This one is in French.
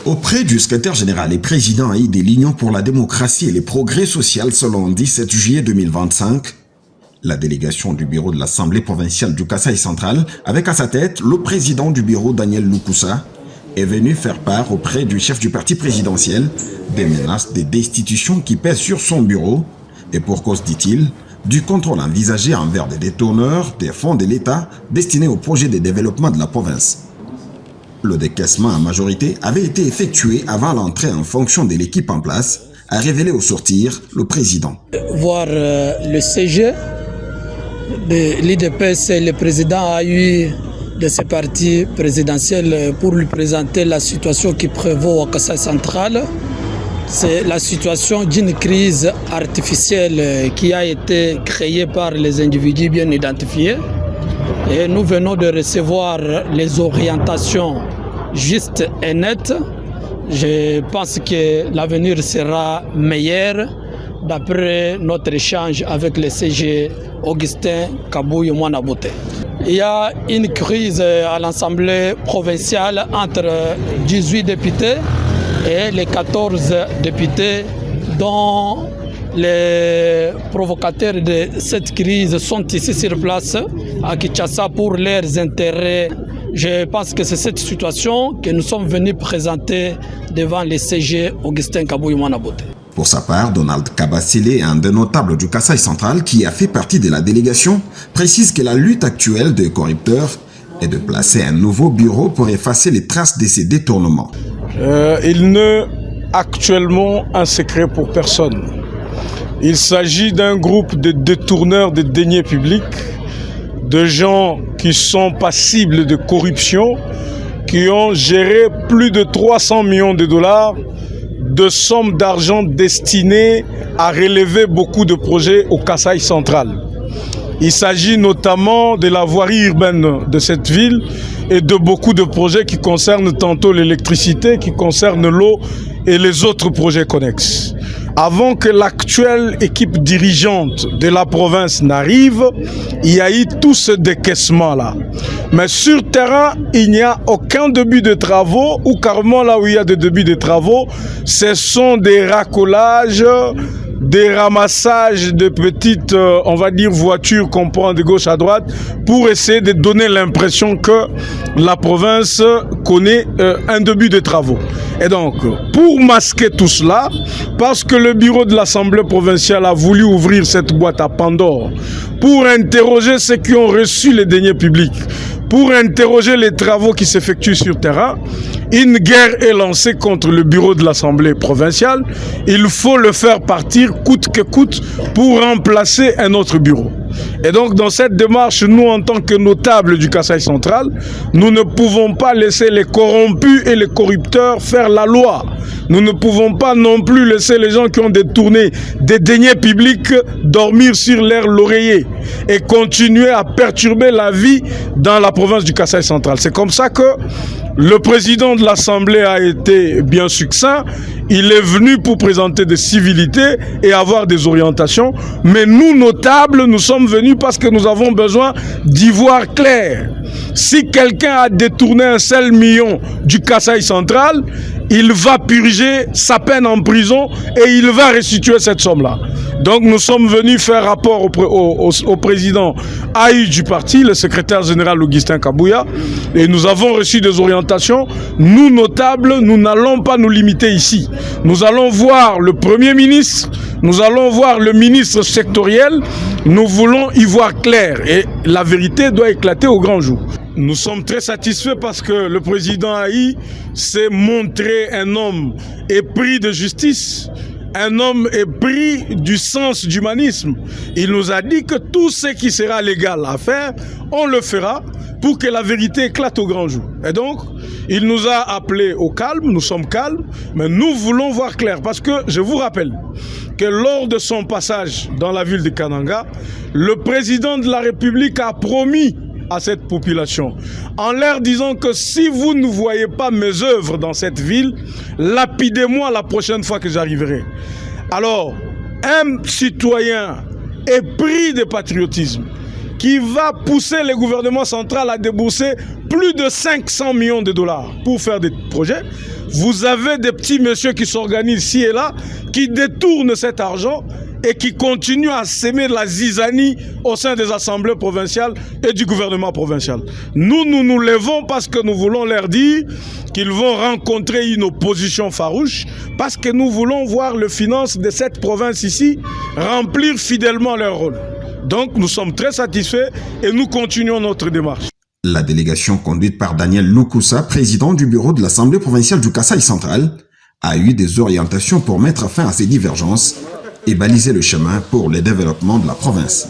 Auprès du secrétaire général et président AI de l'Union pour la démocratie et les progrès sociaux ce lundi 7 juillet 2025, la délégation du bureau de l'Assemblée provinciale du Kasaï central, avec à sa tête le président du bureau Daniel Lukusa, est venu faire part auprès du chef du parti présidentiel des menaces de destitution qui pèsent sur son bureau et pour cause, dit-il, du contrôle envisagé envers des détourneurs des fonds de l'État destinés au projet de développement de la province. Le décaissement en majorité avait été effectué avant l'entrée en fonction de l'équipe en place, a révélé au sortir le président. Voir le CG de l'IDPS, le président a eu de ses partis présidentiels pour lui présenter la situation qui prévaut au Kasaï central. C'est la situation d'une crise artificielle qui a été créée par les individus bien identifiés. Et nous venons de recevoir les orientations justes et nettes. Je pense que l'avenir sera meilleur d'après notre échange avec le CG Augustin Kabouye Mwanabote. Il y a une crise à l'Assemblée provinciale entre 18 députés et les 14 députés dont les provocateurs de cette crise sont ici sur place à Kinshasa pour leurs intérêts. Je pense que c'est cette situation que nous sommes venus présenter devant le CG Augustin Kabouye Mwanabote. Pour sa part, Donald Kabasile, un des notables du Kasaï central qui a fait partie de la délégation, précise que la lutte actuelle des corrupteurs est de placer un nouveau bureau pour effacer les traces de ces détournements. Il n'est actuellement un secret pour personne. Il s'agit d'un groupe de détourneurs de deniers publics, de gens qui sont passibles de corruption, qui ont géré plus de 300 millions de dollars de sommes d'argent destinées à relever beaucoup de projets au Kasaï central. Il s'agit notamment de la voirie urbaine de cette ville et de beaucoup de projets qui concernent tantôt l'électricité, qui concernent l'eau et les autres projets connexes. Avant que l'actuelle équipe dirigeante de la province n'arrive, il y a eu tout ce décaissement-là. Mais sur terrain, il n'y a aucun début de travaux, ou carrément là où il y a des débuts de travaux, ce sont des racolages, des ramassages de petites, on va dire, voitures qu'on prend de gauche à droite pour essayer de donner l'impression que la province connaît un début de travaux. Et donc, pour masquer tout cela, parce que le bureau de l'Assemblée provinciale a voulu ouvrir cette boîte à Pandore pour interroger ceux qui ont reçu les deniers publics, pour interroger les travaux qui s'effectuent sur terrain, une guerre est lancée contre le bureau de l'Assemblée provinciale. Il faut le faire partir coûte que coûte pour remplacer un autre bureau. Et donc dans cette démarche, nous en tant que notables du Kasaï central, nous ne pouvons pas laisser les corrompus et les corrupteurs faire la loi. Nous ne pouvons pas non plus laisser les gens qui ont détourné des deniers publics dormir sur leur laurier et continuer à perturber la vie dans la province du Kasaï central. C'est comme ça que le président de l'Assemblée a été bien succinct. Il est venu pour présenter des civilités et avoir des orientations. Mais nous, notables, nous sommes venus parce que nous avons besoin d'y voir clair. Si quelqu'un a détourné un seul million du Kasaï central, il va purger sa peine en prison et il va restituer cette somme-là. Donc nous sommes venus faire rapport au président AI du parti, le secrétaire général Augustin Kabouye, et nous avons reçu des orientations. Nous, notables, nous n'allons pas nous limiter ici. Nous allons voir le Premier ministre, nous allons voir le ministre sectoriel, nous voulons y voir clair et la vérité doit éclater au grand jour. Nous sommes très satisfaits parce que le président AI s'est montré un homme épris de justice, un homme épris du sens d'humanisme. Il nous a dit que tout ce qui sera légal à faire, on le fera pour que la vérité éclate au grand jour. Et donc, il nous a appelés au calme, nous sommes calmes, mais nous voulons voir clair parce que je vous rappelle que lors de son passage dans la ville de Kananga, le président de la République a promis à cette population, en leur disant que si vous ne voyez pas mes œuvres dans cette ville, lapidez-moi la prochaine fois que j'arriverai. Alors, un citoyen épris de patriotisme, qui va pousser le gouvernement central à débourser plus de 500 millions de dollars pour faire des projets. Vous avez des petits messieurs qui s'organisent ici et là, qui détournent cet argent et qui continuent à s'aimer de la zizanie au sein des assemblées provinciales et du gouvernement provincial. Nous levons parce que nous voulons leur dire qu'ils vont rencontrer une opposition farouche, parce que nous voulons voir les finances de cette province ici remplir fidèlement leur rôle. Donc nous sommes très satisfaits et nous continuons notre démarche. La délégation conduite par Daniel Lukusa, président du bureau de l'Assemblée provinciale du Kasaï central, a eu des orientations pour mettre fin à ces divergences et baliser le chemin pour le développement de la province.